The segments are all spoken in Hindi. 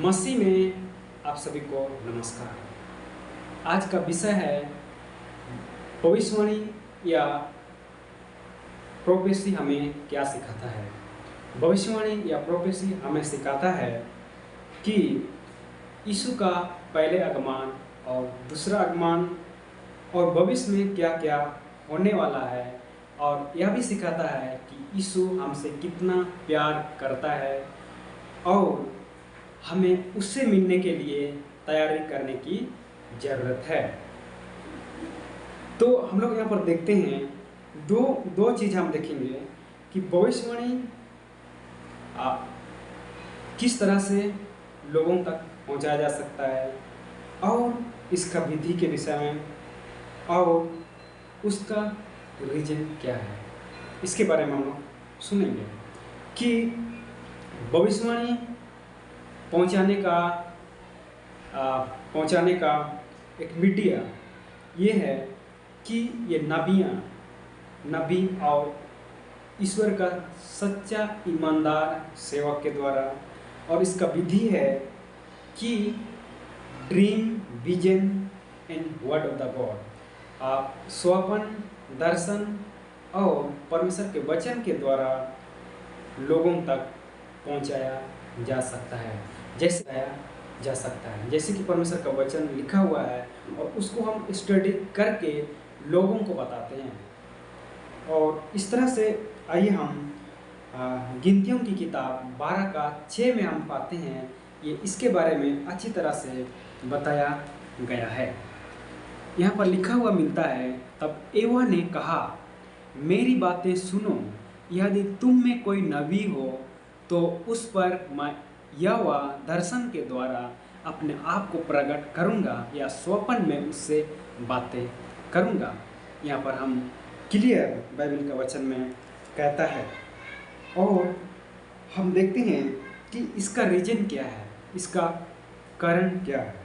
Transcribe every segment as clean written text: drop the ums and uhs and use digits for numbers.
मसीह में आप सभी को नमस्कार। आज का विषय है भविष्यवाणी या प्रोफेसी हमें क्या सिखाता है। भविष्यवाणी या प्रोफेसी हमें सिखाता है कि यीशु का पहले आगमन और दूसरा आगमन और भविष्य में क्या क्या होने वाला है, और यह भी सिखाता है कि यीशु हमसे कितना प्यार करता है और हमें उससे मिलने के लिए तैयारी करने की ज़रूरत है। तो हम लोग यहाँ पर देखते हैं दो चीज़ हम देखेंगे कि भविष्यवाणी किस तरह से लोगों तक पहुँचाया जा सकता है और इसका विधि के विषय में और उसका रीजन क्या है, इसके बारे में हम लोग सुनेंगे कि भविष्यवाणी पहुंचाने का एक मीडिया ये है कि ये नबी और ईश्वर का सच्चा ईमानदार सेवक के द्वारा, और इसका विधि है कि dream, vision and word of the God, आप स्वप्न, दर्शन और परमेश्वर के वचन के द्वारा लोगों तक पहुंचाया जा सकता है। जैसे कि परमेश्वर का वचन लिखा हुआ है और उसको हम स्टडी करके लोगों को बताते हैं। और इस तरह से आइए हम गिनतियों की किताब 12:6 में हम पाते हैं, ये इसके बारे में अच्छी तरह से बताया गया है। यहाँ पर लिखा हुआ मिलता है, तब एवा ने कहा, मेरी बातें सुनो, यदि तुम में कोई नबी हो तो उस पर मैं यहोवा दर्शन के द्वारा अपने आप को प्रकट करूंगा या स्वप्न में उससे बातें करूंगा। यहाँ पर हम क्लियर बाइबल का वचन में कहता है, और हम देखते हैं कि इसका रीजन क्या है, इसका कारण क्या है।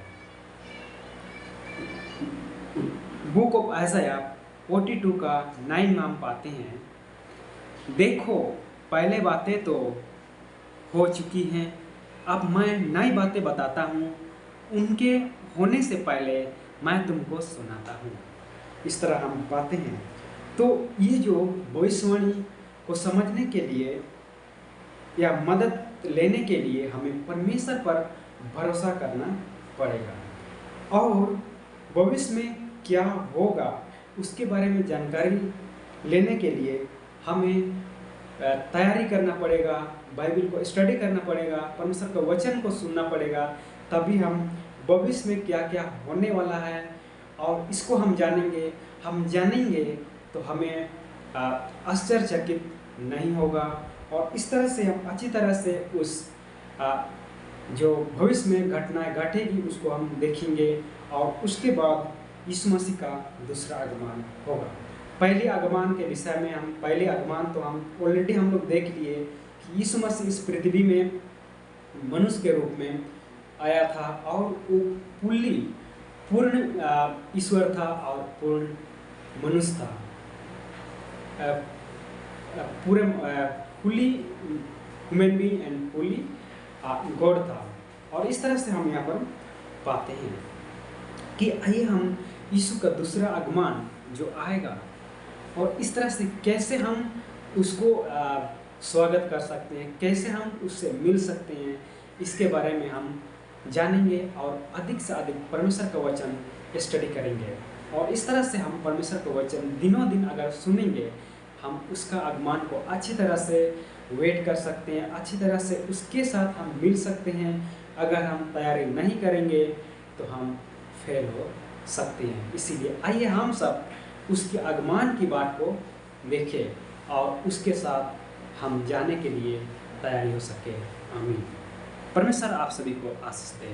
बुक ऑफ आइज़ाया 42 का 9 में हम पाते हैं, देखो पहले बातें तो हो चुकी हैं, अब मैं नई बातें बताता हूँ, उनके होने से पहले मैं तुमको सुनाता हूँ। इस तरह हम पाते हैं। तो ये जो भविष्यवाणी को समझने के लिए या मदद लेने के लिए हमें परमेश्वर पर भरोसा करना पड़ेगा, और भविष्य में क्या होगा उसके बारे में जानकारी लेने के लिए हमें तैयारी करना पड़ेगा, बाइबल को स्टडी करना पड़ेगा, परमेश्वर के वचन को सुनना पड़ेगा। तभी हम भविष्य में क्या क्या होने वाला है और इसको हम जानेंगे तो हमें आश्चर्यचकित नहीं होगा, और इस तरह से हम अच्छी तरह से उस जो भविष्य में घटनाएं घटेगी उसको हम देखेंगे, और उसके बाद यीशु मसीह का दूसरा आगमन होगा। पहले आगमन के विषय में पहले आगमन तो हम ऑलरेडी हम लोग देख लिए कि यीशु मसीह इस पृथ्वी में मनुष्य के रूप में आया था, और वो पूर्ण ईश्वर था और पूर्ण मनुष्य था, पूरे fully human being and fully God था। और इस तरह से हम यहाँ पर पाते हैं कि आइए हम यीशु का दूसरा आगमन जो आएगा और इस तरह से कैसे हम उसको स्वागत कर सकते हैं, कैसे हम उससे मिल सकते हैं, इसके बारे में हम जानेंगे और अधिक से अधिक परमेश्वर का वचन स्टडी करेंगे। और इस तरह से हम परमेश्वर का वचन दिनों दिन अगर सुनेंगे, हम उसका आगमन को अच्छी तरह से वेट कर सकते हैं, अच्छी तरह से उसके साथ हम मिल सकते हैं। अगर हम तैयारी नहीं करेंगे तो हम फेल हो सकते हैं। इसीलिए आइए हम सब उसके आगमन की बात को देखें और उसके साथ हम जाने के लिए तैयारी हो सके। आमीन। परमेश्वर आप सभी को आशीष दे।